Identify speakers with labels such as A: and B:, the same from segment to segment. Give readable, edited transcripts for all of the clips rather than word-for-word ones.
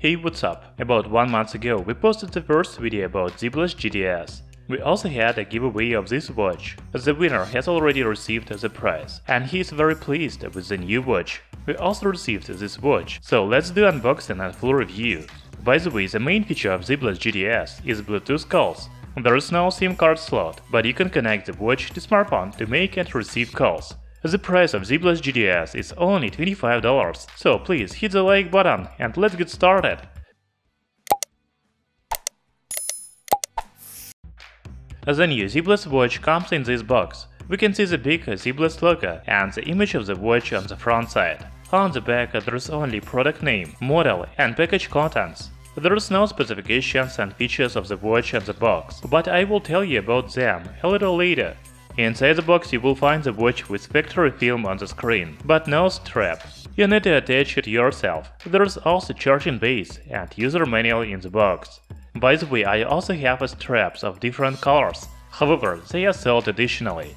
A: Hey, what's up? About 1 month ago, we posted the first video about Zeblaze GTS. We also had a giveaway of this watch. The winner has already received the prize, and he is very pleased with the new watch. We also received this watch, so let's do unboxing and full review. By the way, the main feature of Zeblaze GTS is Bluetooth calls. There is no SIM card slot, but you can connect the watch to smartphone to make and receive calls. The price of Zeblaze GTS is only $25, so please hit the like button and let's get started. The new Zeblaze watch comes in this box. We can see the big Zeblaze logo and the image of the watch on the front side. On the back there is only product name, model and package contents. There is no specifications and features of the watch on the box, but I will tell you about them a little later. Inside the box you will find the watch with factory film on the screen, but no strap. You need to attach it yourself. There is also charging base and user manual in the box. By the way, I also have straps of different colors, however, they are sold additionally.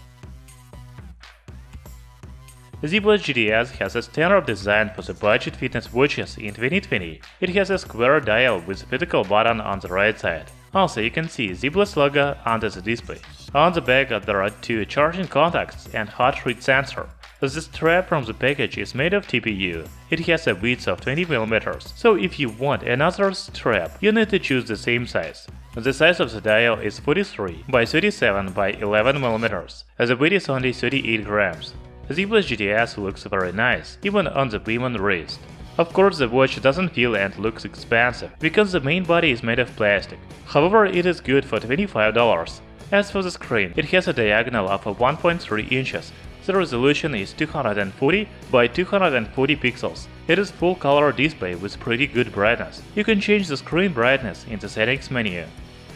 A: Zeblaze GTS has a standard design for the budget fitness watches in 2020. It has a square dial with a vertical button on the right side. Also, you can see Zeblaze logo under the display. On the back there are 2 charging contacts and heart rate sensor. The strap from the package is made of TPU. It has a width of 20 mm, so if you want another strap, you need to choose the same size. The size of the dial is 43 by 37 by 11 mm. The weight is only 38 grams. Zeblaze GTS looks very nice, even on the women's wrist. Of course, the watch doesn't feel and looks expensive, because the main body is made of plastic. However, it is good for $25. As for the screen, it has a diagonal of 1.3 inches. The resolution is 240 by 240 pixels. It is full-color display with pretty good brightness. You can change the screen brightness in the settings menu.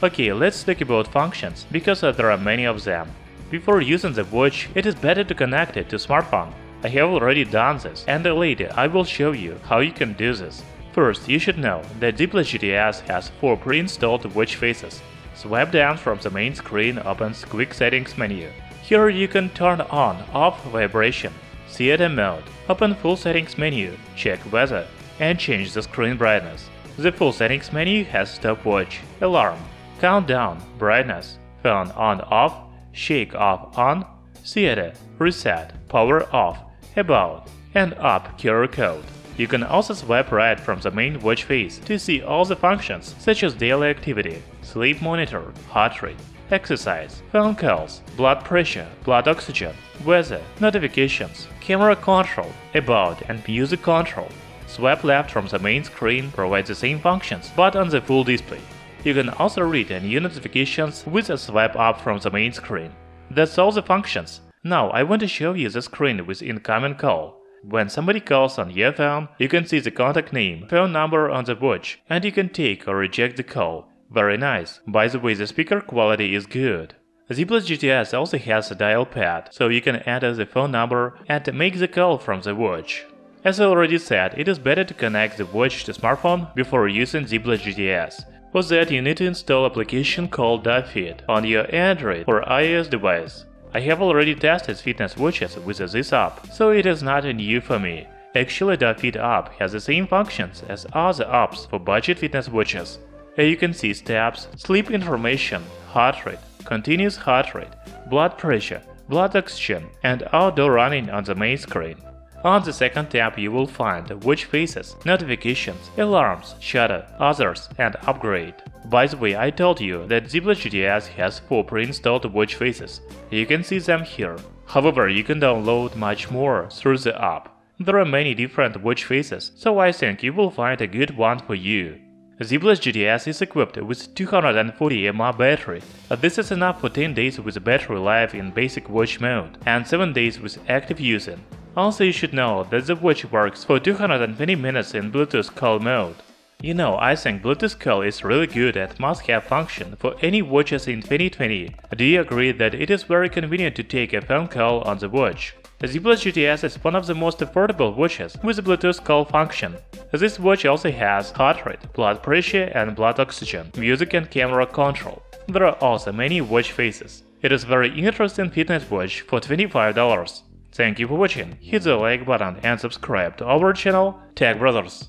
A: Okay, let's talk about functions, because there are many of them. Before using the watch, it is better to connect it to smartphone. I have already done this, and later I will show you how you can do this. First, you should know that Zeblaze GTS has 4 pre-installed watch faces. Swipe down from the main screen opens Quick Settings menu. Here you can turn on/off vibration, theater mode, open Full Settings menu, check weather, and change the screen brightness. The Full Settings menu has stopwatch, alarm, countdown, brightness, phone on/off, shake off/on, theater, reset, power off, about, and up QR code. You can also swipe right from the main watch face to see all the functions such as daily activity, sleep monitor, heart rate, exercise, phone calls, blood pressure, blood oxygen, weather, notifications, camera control, about and music control. Swipe left from the main screen provides the same functions but on the full display. You can also read new notifications with a swipe up from the main screen. That's all the functions. Now I want to show you the screen with incoming call. When somebody calls on your phone, you can see the contact name, phone number on the watch, and you can take or reject the call. Very nice. By the way, the speaker quality is good. Zeblaze GTS also has a dial pad, so you can enter the phone number and make the call from the watch. As I already said, it is better to connect the watch to smartphone before using Zeblaze GTS. For that, you need to install an application called DaFit on your Android or iOS device. I have already tested fitness watches with this app, so it is not new for me. Actually, DaFit app has the same functions as other apps for budget fitness watches. You can see steps, sleep information, heart rate, continuous heart rate, blood pressure, blood oxygen, and outdoor running on the main screen. On the second tab you will find watch faces, notifications, alarms, shutter, others, and upgrade. By the way, I told you that Zeblaze GTS has 4 pre-installed watch faces. You can see them here. However, you can download much more through the app. There are many different watch faces, so I think you will find a good one for you. Zeblaze GTS is equipped with 240 mAh battery. This is enough for 10 days with battery life in basic watch mode and 7 days with active using. Also, you should know that the watch works for 220 minutes in Bluetooth call mode. You know, I think Bluetooth call is really good and must-have function for any watches in 2020. Do you agree that it is very convenient to take a phone call on the watch? Zeblaze GTS is one of the most affordable watches with a Bluetooth call function. This watch also has heart rate, blood pressure and blood oxygen, music and camera control. There are also many watch faces. It is very interesting fitness watch for $25. Thank you for watching, hit the like button and subscribe to our channel Tech Brothers.